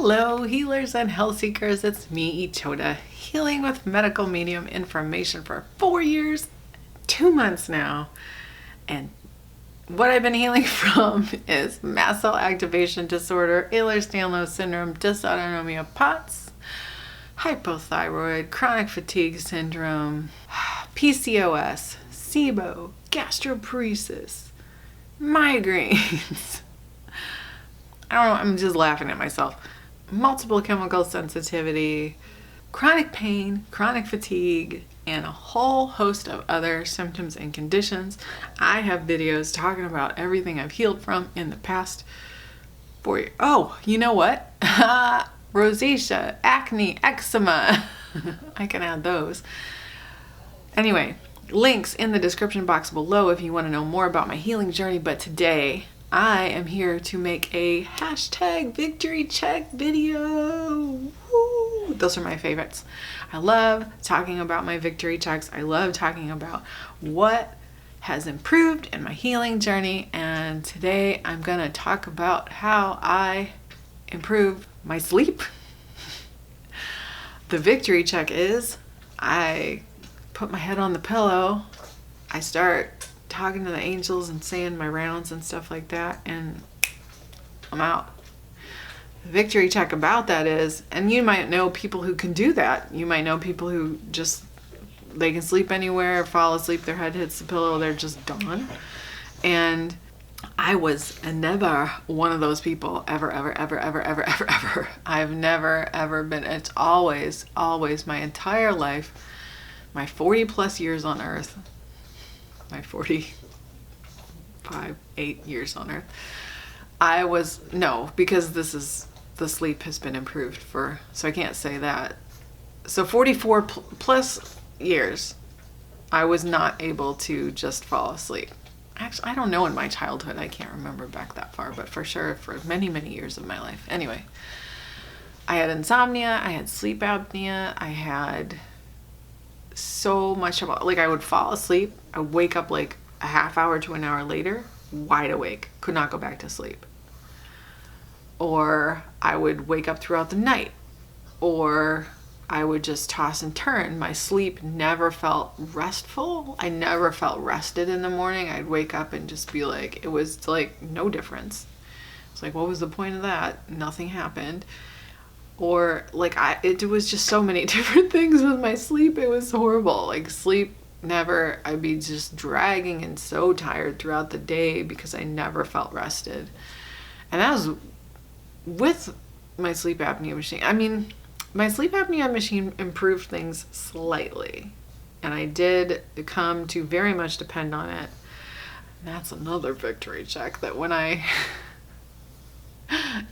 Hello, healers and health seekers. It's me, Ichoda, healing with medical medium information for 4 years, 2 months now. And what I've been healing from is mast cell activation disorder, Ehlers-Danlos syndrome, dysautonomia POTS, hypothyroid, chronic fatigue syndrome, PCOS, SIBO, gastroparesis, migraines. I don't know, I'm just laughing at myself. Multiple chemical sensitivity, chronic pain, chronic fatigue, and a whole host of other symptoms and conditions. I have videos talking about everything I've healed from in the past 4 years. Oh, you know what? Rosacea, acne, eczema. I can add those. Anyway, links in the description box below if you want to know more about my healing journey. But today, I am here to make a hashtag victory check video. Woo! Those are my favorites. I love talking about my victory checks. I love talking about what has improved in my healing journey. And today I'm going to talk about how I improve my sleep. The victory check is I put my head on the pillow. I start talking to the angels and saying my rounds and stuff like that, and I'm out. The victory check about that is, and you might know people who can do that. You might know people who just, they can sleep anywhere, fall asleep, their head hits the pillow, they're just gone. And I was never one of those people, ever. I've never, ever been. It's always my entire life, my 40 plus years on earth, my 8 years on earth. Because the sleep has been improved for, so I can't say that. So 44 plus years, I was not able to just fall asleep. Actually, I don't know in my childhood, I can't remember back that far, but for sure for many, many years of my life. Anyway, I had insomnia, I had sleep apnea, I had so much about, like, I would fall asleep, I would wake up like a half hour to an hour later, wide awake, could not go back to sleep. Or I would wake up throughout the night, or I would just toss and turn. My sleep never felt restful. I never felt rested in the morning. I'd wake up and just be like, it was like no difference. It's like, what was the point of that? Nothing happened. Or like it was just so many different things with my sleep. It was horrible. Like sleep never, I'd be just dragging and so tired throughout the day because I never felt rested. And that was with my sleep apnea machine. I mean, my sleep apnea machine improved things slightly. And I did come to very much depend on it. And that's another victory check that when I...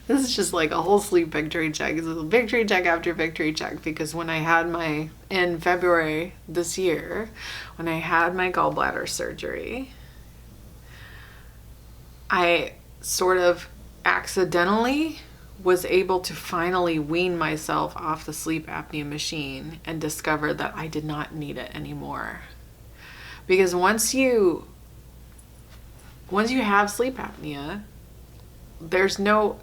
This is just like a whole sleep victory check. It's a victory check after victory check, because when I had in February this year, when I had my gallbladder surgery, I sort of accidentally was able to finally wean myself off the sleep apnea machine and discover that I did not need it anymore. Because once you have sleep apnea, there's no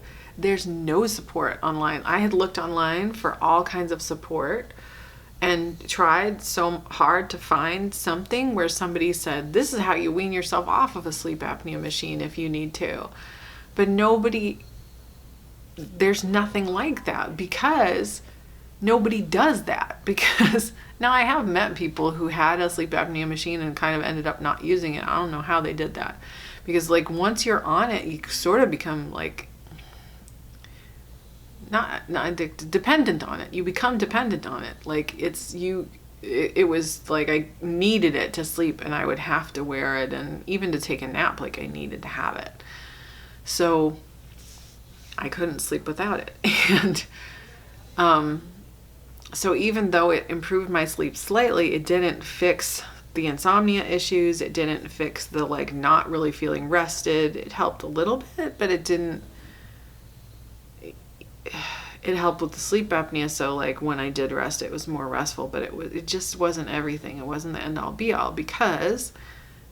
support online. I had looked online for all kinds of support and tried so hard to find something where somebody said, this is how you wean yourself off of a sleep apnea machine if you need to. But there's nothing like that, because nobody does that. Because now I have met people who had a sleep apnea machine and kind of ended up not using it. I don't know how they did that. Because like once you're on it, you sort of become like not addicted, dependent on it. You become dependent on it. Like it was like I needed it to sleep, and I would have to wear it, and even to take a nap, like I needed to have it. So I couldn't sleep without it. And so even though it improved my sleep slightly, it didn't fix the insomnia issues. It didn't fix the like not really feeling rested. It helped a little bit, but it helped with the sleep apnea. So like when I did rest, it was more restful, but it just wasn't everything. It wasn't the end all be all, because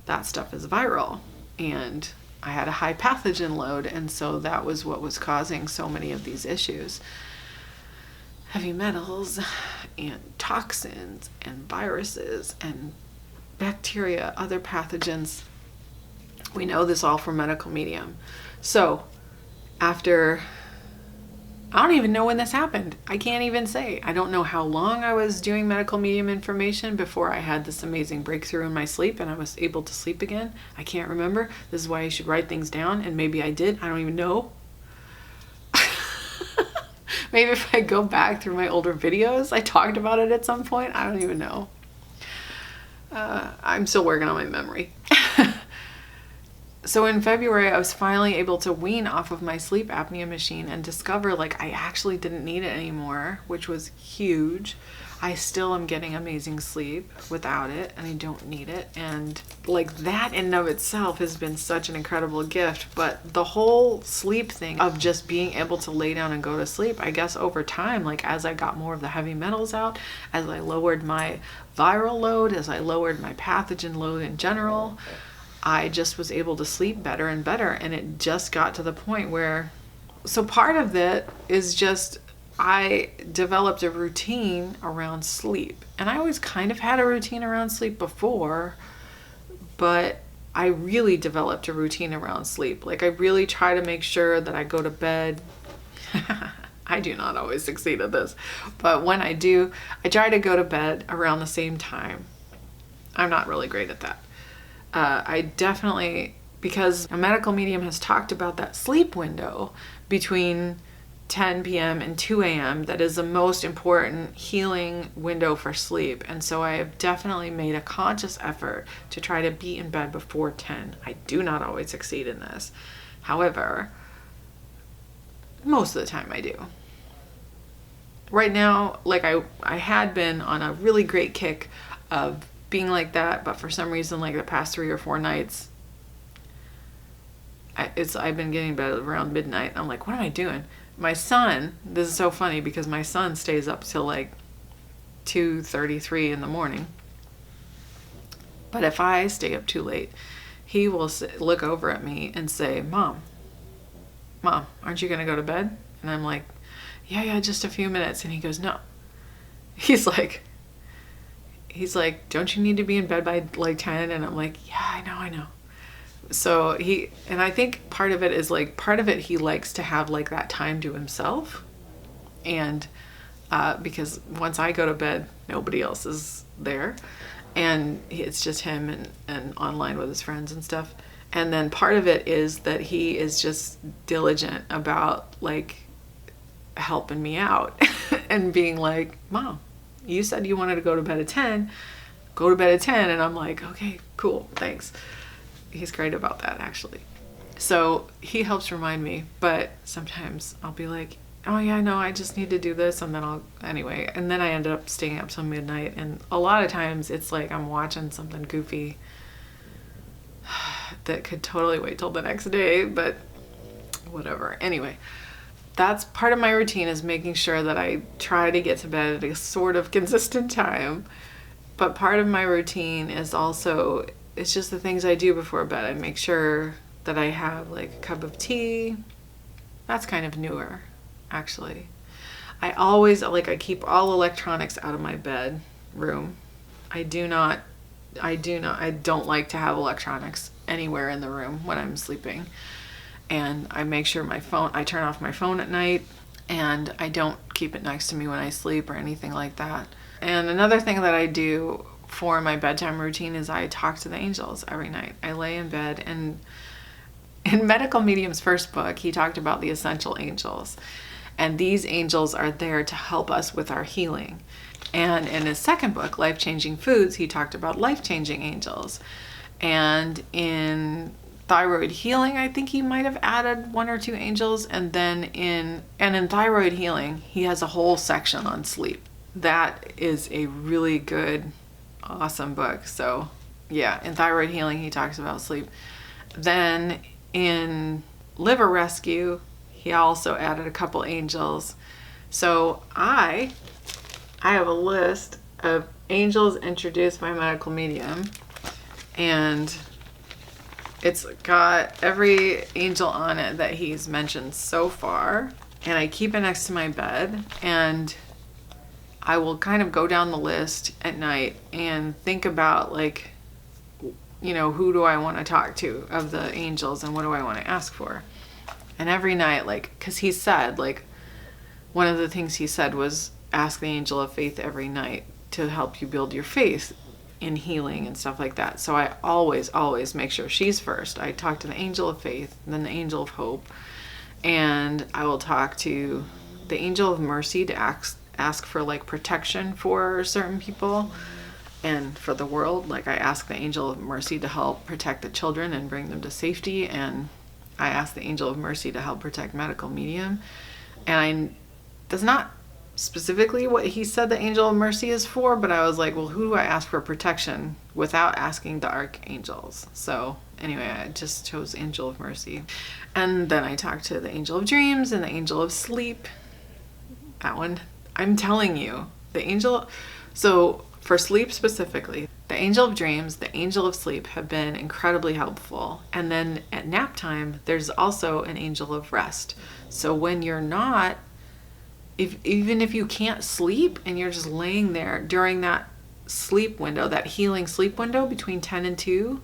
that stuff is viral. And I had a high pathogen load, and so that was what was causing so many of these issues. Heavy metals and toxins and viruses and bacteria, other pathogens. We know this all from medical medium. So after, I don't even know when this happened. I can't even say. I don't know how long I was doing medical medium information before I had this amazing breakthrough in my sleep and I was able to sleep again. I can't remember. This is why I should write things down, and maybe I did. I don't even know. Maybe if I go back through my older videos, I talked about it at some point. I don't even know. I'm still working on my memory. So in February, I was finally able to wean off of my sleep apnea machine and discover like I actually didn't need it anymore, which was huge. I still am getting amazing sleep without it, and I don't need it. And like that in and of itself has been such an incredible gift. But the whole sleep thing of just being able to lay down and go to sleep, I guess over time, like as I got more of the heavy metals out, as I lowered my viral load, as I lowered my pathogen load in general, I just was able to sleep better and better. And it just got to the point where, so part of it is just, I developed a routine around sleep. And I always kind of had a routine around sleep before, but I really developed a routine around sleep. Like I really try to make sure that I go to bed. I do not always succeed at this, but when I do, I try to go to bed around the same time. I'm not really great at that. I definitely, because a medical medium has talked about that sleep window between 10 p.m. and 2 a.m. that is the most important healing window for sleep. And so I have definitely made a conscious effort to try to be in bed before 10. I do not always succeed in this. However, most of the time I do. Right now, like I had been on a really great kick of being like that, but for some reason, like the past 3 or 4 nights, I've been getting bed around midnight. I'm like, what am I doing? My son, this is so funny because my son stays up till like 2:33 in the morning. But if I stay up too late, he will look over at me and say, Mom, aren't you gonna go to bed? And I'm like, yeah, just a few minutes. And he goes, no. He's like, don't you need to be in bed by like 10? And I'm like, yeah, I know. So and I think part of it he likes to have like that time to himself. And because once I go to bed, nobody else is there. And it's just him and online with his friends and stuff. And then part of it is that he is just diligent about like helping me out and being like, Mom, you said you wanted to go to bed at 10. Go to bed at 10. And I'm like, okay, cool, thanks. He's great about that, actually. So he helps remind me, but sometimes I'll be like, oh yeah, no, I just need to do this. And then and then I end up staying up till midnight. And a lot of times it's like I'm watching something goofy that could totally wait till the next day, but whatever. Anyway, that's part of my routine, is making sure that I try to get to bed at a sort of consistent time. But part of my routine is also, it's just the things I do before bed. I make sure that I have like a cup of tea. That's kind of newer, actually. I keep all electronics out of my bedroom. I don't like to have electronics anywhere in the room when I'm sleeping. And I make sure I turn off my phone at night, and I don't keep it next to me when I sleep or anything like that. And another thing that I do for my bedtime routine is I talk to the angels every night. I lay in bed, and in Medical Medium's first book, he talked about the essential angels. And these angels are there to help us with our healing. And in his second book, Life-Changing Foods, he talked about life-changing angels. And in thyroid healing, I think he might have added 1 or 2 angels. And then in thyroid healing, he has a whole section on sleep. That is a really good, awesome book. So yeah, in thyroid healing, he talks about sleep. Then in liver rescue, he also added a couple angels. So I have a list of angels introduced by Medical Medium, and It's got every angel on it that he's mentioned so far. And I keep it next to my bed, and I will kind of go down the list at night and think about, like, you know, who do I want to talk to of the angels and what do I want to ask for? And every night, like, because he said, like, one of the things he said was ask the angel of faith every night to help you build your faith in healing and stuff like that. So I always make sure she's first. I talk to the angel of faith, then the angel of hope, and I will talk to the angel of mercy to ask for, like, protection for certain people and for the world. Like, I ask the angel of mercy to help protect the children and bring them to safety, and I ask the angel of mercy to help protect medical medium. And that's not specifically what he said the angel of mercy is for, but I was like, well, who do I ask for protection without asking the archangels? So anyway, I just chose angel of mercy. And then I talked to the angel of dreams and the angel of sleep. That one, I'm telling you, the angel, so for sleep specifically, the angel of dreams, the angel of sleep have been incredibly helpful. And then at nap time, there's also an angel of rest. So when you're not, even if you can't sleep and you're just laying there during that sleep window, that healing sleep window between 10 and 2,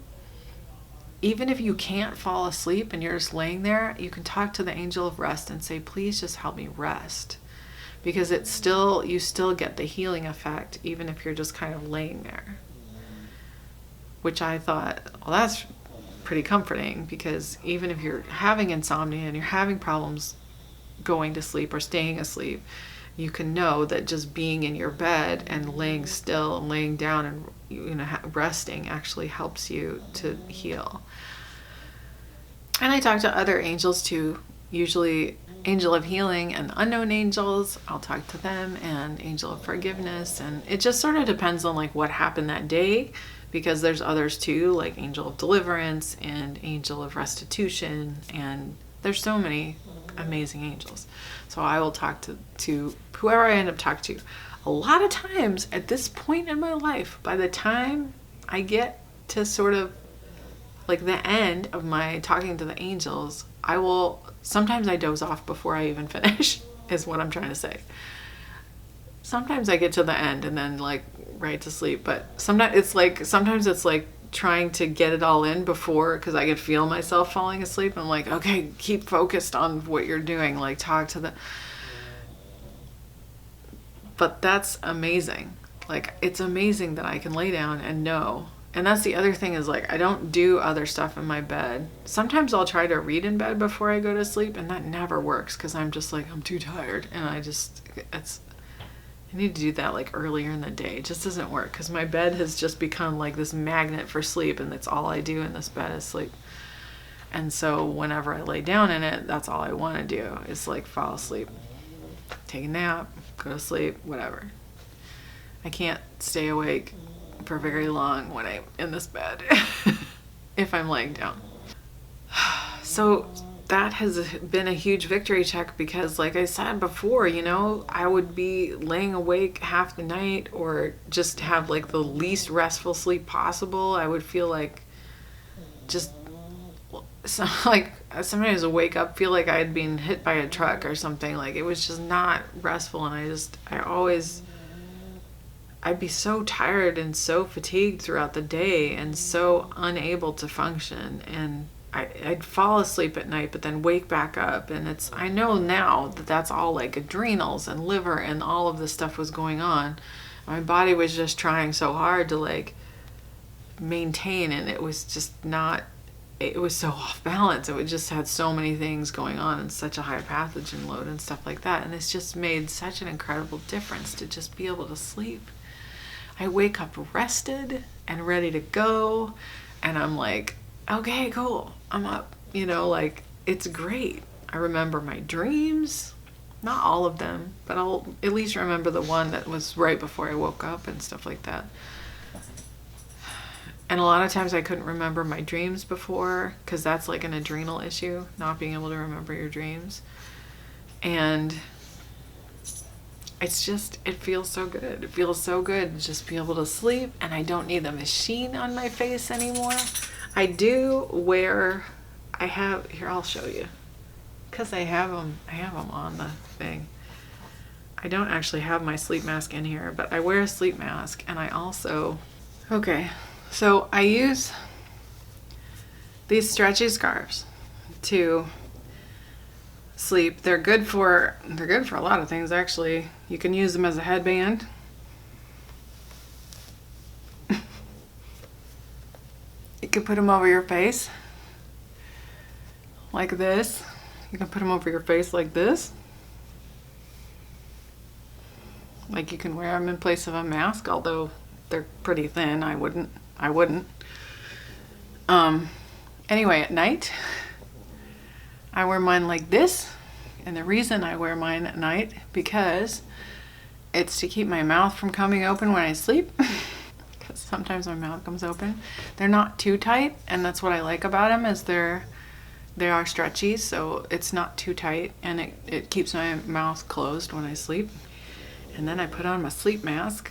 even if you can't fall asleep and you're just laying there, you can talk to the angel of rest and say, please just help me rest. Because you still get the healing effect even if you're just kind of laying there. Which I thought, well, that's pretty comforting, because even if you're having insomnia and you're having problems going to sleep or staying asleep, you can know that just being in your bed and laying still and laying down and, you know, resting actually helps you to heal. And I talk to other angels too, usually angel of healing and unknown angels. I'll talk to them, and angel of forgiveness, and it just sort of depends on, like, what happened that day, because there's others too, like angel of deliverance and angel of restitution, and there's so many amazing angels. So I will talk to whoever I end up talking to. A lot of times at this point in my life, by the time I get to sort of like the end of my talking to the angels, sometimes I doze off before I even finish, is what I'm trying to say. Sometimes I get to the end and then, like, right to sleep, but sometimes it's like trying to get it all in before, because I could feel myself falling asleep. I'm like, okay, keep focused on what you're doing, like talk to the, but that's amazing. Like, it's amazing that I can lay down and know. And that's the other thing, is like, I don't do other stuff in my bed. Sometimes I'll try to read in bed before I go to sleep, and that never works, because I'm just like, I'm too tired, and I need to do that like earlier in the day. It just doesn't work, because my bed has just become like this magnet for sleep, and that's all I do in this bed is sleep. And so whenever I lay down in it, that's all I want to do is, like, fall asleep, take a nap, go to sleep, whatever. I can't stay awake for very long when I'm in this bed if I'm laying down. So that has been a huge victory check, because, like I said before, you know, I would be laying awake half the night, or just have like the least restful sleep possible. I would feel like sometimes I wake up, feel like I had been hit by a truck or something. Like, it was just not restful, and I'd be so tired and so fatigued throughout the day and so unable to function, and I'd fall asleep at night but then wake back up, and I know now that that's all like adrenals and liver and all of this stuff was going on. My body was just trying so hard to, like, maintain, and it was so off balance. It just had so many things going on and such a high pathogen load and stuff like that, and it's just made such an incredible difference to just be able to sleep. I wake up rested and ready to go, and I'm like, okay, cool, I'm up. You know, like, it's great. I remember my dreams, not all of them, but I'll at least remember the one that was right before I woke up and stuff like that. And a lot of times I couldn't remember my dreams before, because that's like an adrenal issue, not being able to remember your dreams. And it feels so good. It feels so good to just be able to sleep, and I don't need the machine on my face anymore. I do wear, here, I'll show you. Because I have them on the thing. I don't actually have my sleep mask in here, but I wear a sleep mask, and I also, okay, so I use these stretchy scarves to sleep. They're good for a lot of things, actually. You can use them as a headband. You can put them over your face like this. You can put them over your face like this. Like you can wear them in place of a mask, although they're pretty thin. I wouldn't. Anyway, at night, I wear mine like this. And the reason I wear mine at night, because it's to keep my mouth from coming open when I sleep. Because sometimes my mouth comes open. They're not too tight, and that's what I like about them, is they are stretchy, so it's not too tight, and it keeps my mouth closed when I sleep. And then I put on my sleep mask.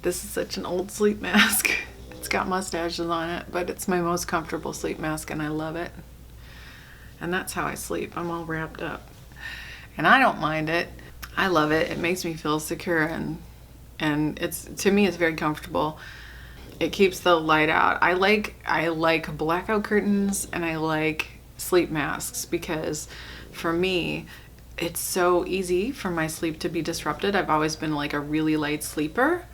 This is such an old sleep mask. It's got mustaches on it, but it's my most comfortable sleep mask, and I love it. And that's how I sleep. I'm all wrapped up. And I don't mind it. I love it. It makes me feel secure, and to me it's very comfortable. It keeps the light out. I like blackout curtains, and I like sleep masks, because for me it's so easy for my sleep to be disrupted. I've always been like a really light sleeper,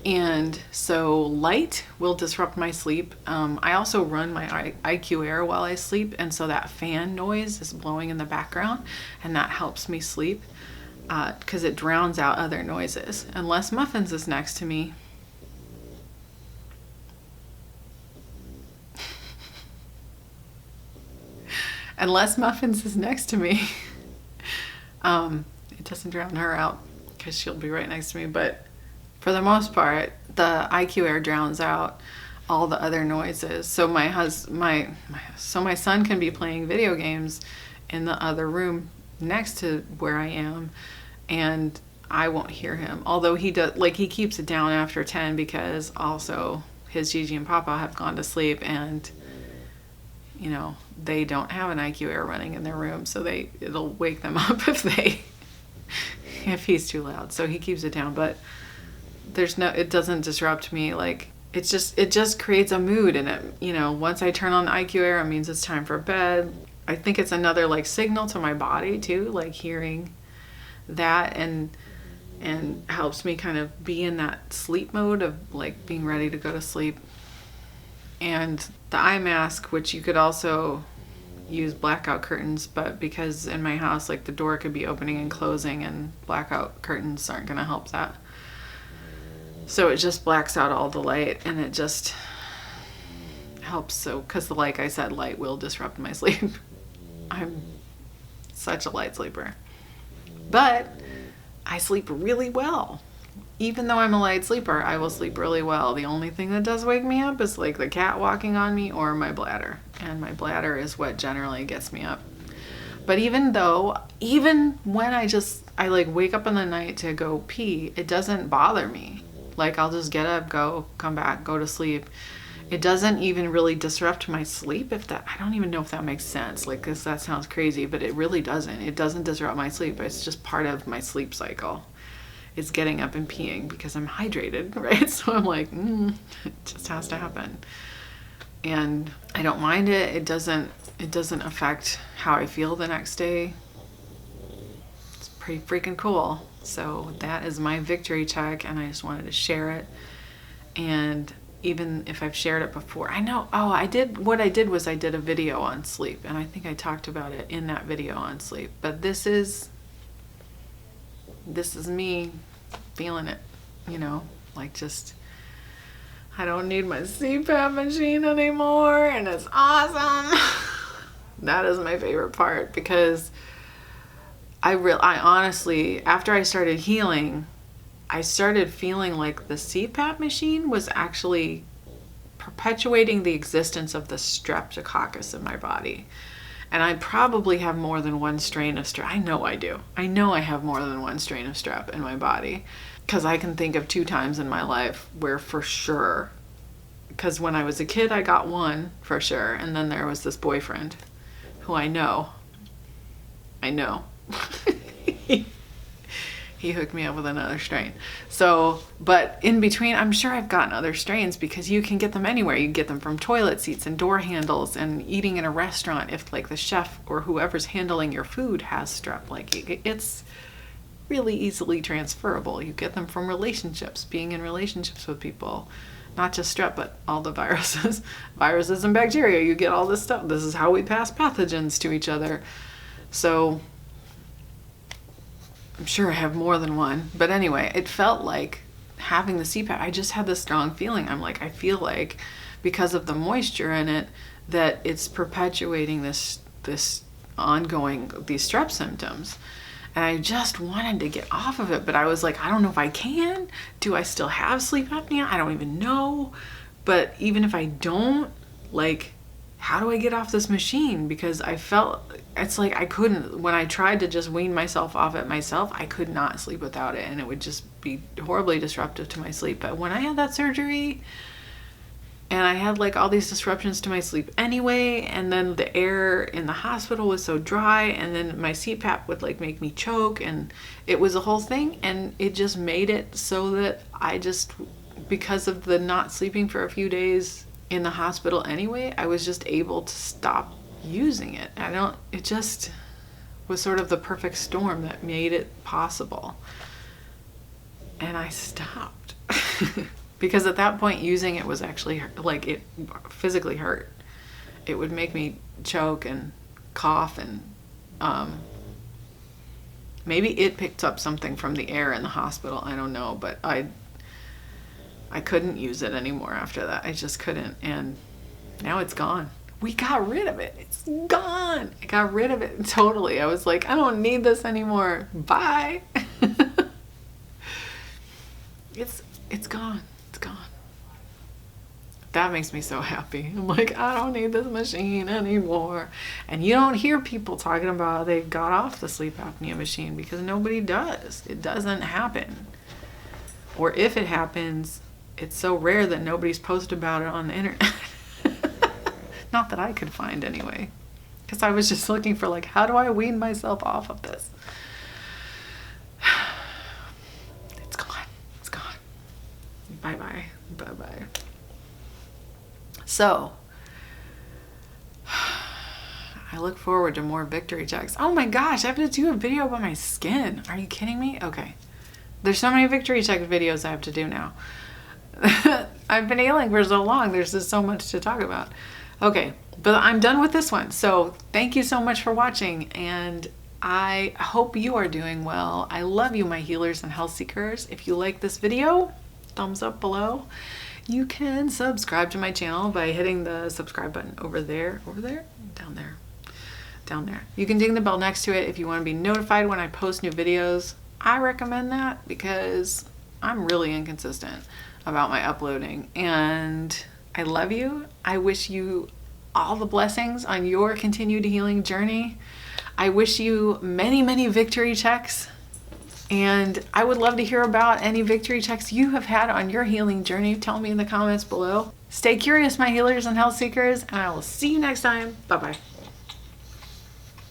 and so light will disrupt my sleep. I also run my IQ Air while I sleep, and so that fan noise is blowing in the background, and that helps me sleep because it drowns out other noises. Unless Muffins is next to me. Unless Muffins is next to me, it doesn't drown her out because she'll be right next to me. But for the most part, the IQ Air drowns out all the other noises. So my son can be playing video games in the other room next to where I am, and I won't hear him. Although he keeps it down after 10, because also his Gigi and Papa have gone to sleep, and they don't have an IQ Air running in their room, so it'll wake them up if he's too loud. So he keeps it down, but it doesn't disrupt me. Like it just creates a mood, and once I turn on the IQ Air, it means it's time for bed. I think it's another like signal to my body too, like hearing that, and helps me kind of be in that sleep mode of like being ready to go to sleep. And the eye mask, which you could also use blackout curtains, but because in my house, like the door could be opening and closing, and blackout curtains aren't going to help that. So it just blacks out all the light, and it just helps. So, because like I said, light will disrupt my sleep. I'm such a light sleeper. But I sleep really well. Even though I'm a light sleeper, I will sleep really well. The only thing that does wake me up is like the cat walking on me or my bladder. And my bladder is what generally gets me up. But even when I like wake up in the night to go pee, it doesn't bother me. Like I'll just get up, go, come back, go to sleep. It doesn't even really disrupt my sleep. I don't even know if that makes sense. Like, 'cause that sounds crazy, but it really doesn't. It doesn't disrupt my sleep. It's just part of my sleep cycle. It's getting up and peeing because I'm hydrated, right? So I'm like, it just has to happen. And I don't mind it. It doesn't affect how I feel the next day. It's pretty freaking cool. So that is my victory check, and I just wanted to share it. And even if I've shared it before, what I did was I did a video on sleep, and I think I talked about it in that video on sleep. But this is me feeling it, like just, I don't need my CPAP machine anymore, and it's awesome. That is my favorite part, because I honestly, after I started healing, I started feeling like the CPAP machine was actually perpetuating the existence of the streptococcus in my body. And I probably have more than one strain of strep. I know I do. I know I have more than one strain of strep in my body, because I can think of 2 times in my life where for sure, Because when I was a kid, I got one for sure. And then there was this boyfriend who I know. He hooked me up with another strain. So, but in between, I'm sure I've gotten other strains because you can get them anywhere. You can get them from toilet seats and door handles and eating in a restaurant if like the chef or whoever's handling your food has strep. Like it's really easily transferable. You get them from relationships, being in relationships with people. Not just strep, but all the viruses. Viruses and bacteria. You get all this stuff. This is how we pass pathogens to each other. So I'm sure I have more than one. But anyway, it felt like having the CPAP, I just had this strong feeling. I'm like, I feel like because of the moisture in it, that it's perpetuating this ongoing, these strep symptoms. And I just wanted to get off of it, but I was like, I don't know if I can. Do I still have sleep apnea? I don't even know. But even if I don't, like, how do I get off this machine? Because I felt, it's like I couldn't, when I tried to just wean myself off it myself, I could not sleep without it. And it would just be horribly disruptive to my sleep. But when I had that surgery, and I had like all these disruptions to my sleep anyway, and then the air in the hospital was so dry, and then my CPAP would like make me choke, and it was a whole thing, and it just made it so that I just, because of the not sleeping for a few days in the hospital anyway, I was just able to stop using it. It just was sort of the perfect storm that made it possible. And I stopped. Because at that point, using it was actually, like, it physically hurt. It would make me choke and cough, and maybe it picked up something from the air in the hospital. I don't know, but I couldn't use it anymore after that. I just couldn't, and now it's gone. We got rid of it. It's gone. I got rid of it totally. I was like, I don't need this anymore. Bye. It's gone. It's gone. That makes me so happy. I'm like, I don't need this machine anymore. And you don't hear people talking about they got off the sleep apnea machine, because nobody does. It doesn't happen. Or if it happens, it's so rare that nobody's posted about it on the internet. Not that I could find anyway. Because I was just looking for, like, how do I wean myself off of this? It's gone. It's gone. Bye-bye. Bye-bye. So, I look forward to more victory checks. Oh my gosh, I have to do a video about my skin. Are you kidding me? Okay. There's so many victory check videos I have to do now. I've been ailing for so long. There's just so much to talk about. Okay, but I'm done with this one. So thank you so much for watching, and I hope you are doing well. I love you, my healers and health seekers. If you like this video, thumbs up below. You can subscribe to my channel by hitting the subscribe button over there, down there. You can ding the bell next to it if you want to be notified when I post new videos. I recommend that because I'm really inconsistent about my uploading, and I love you. I wish you all the blessings on your continued healing journey. I wish you many, many victory checks. And I would love to hear about any victory checks you have had on your healing journey. Tell me in the comments below. Stay curious, my healers and health seekers, and I will see you next time. Bye-bye.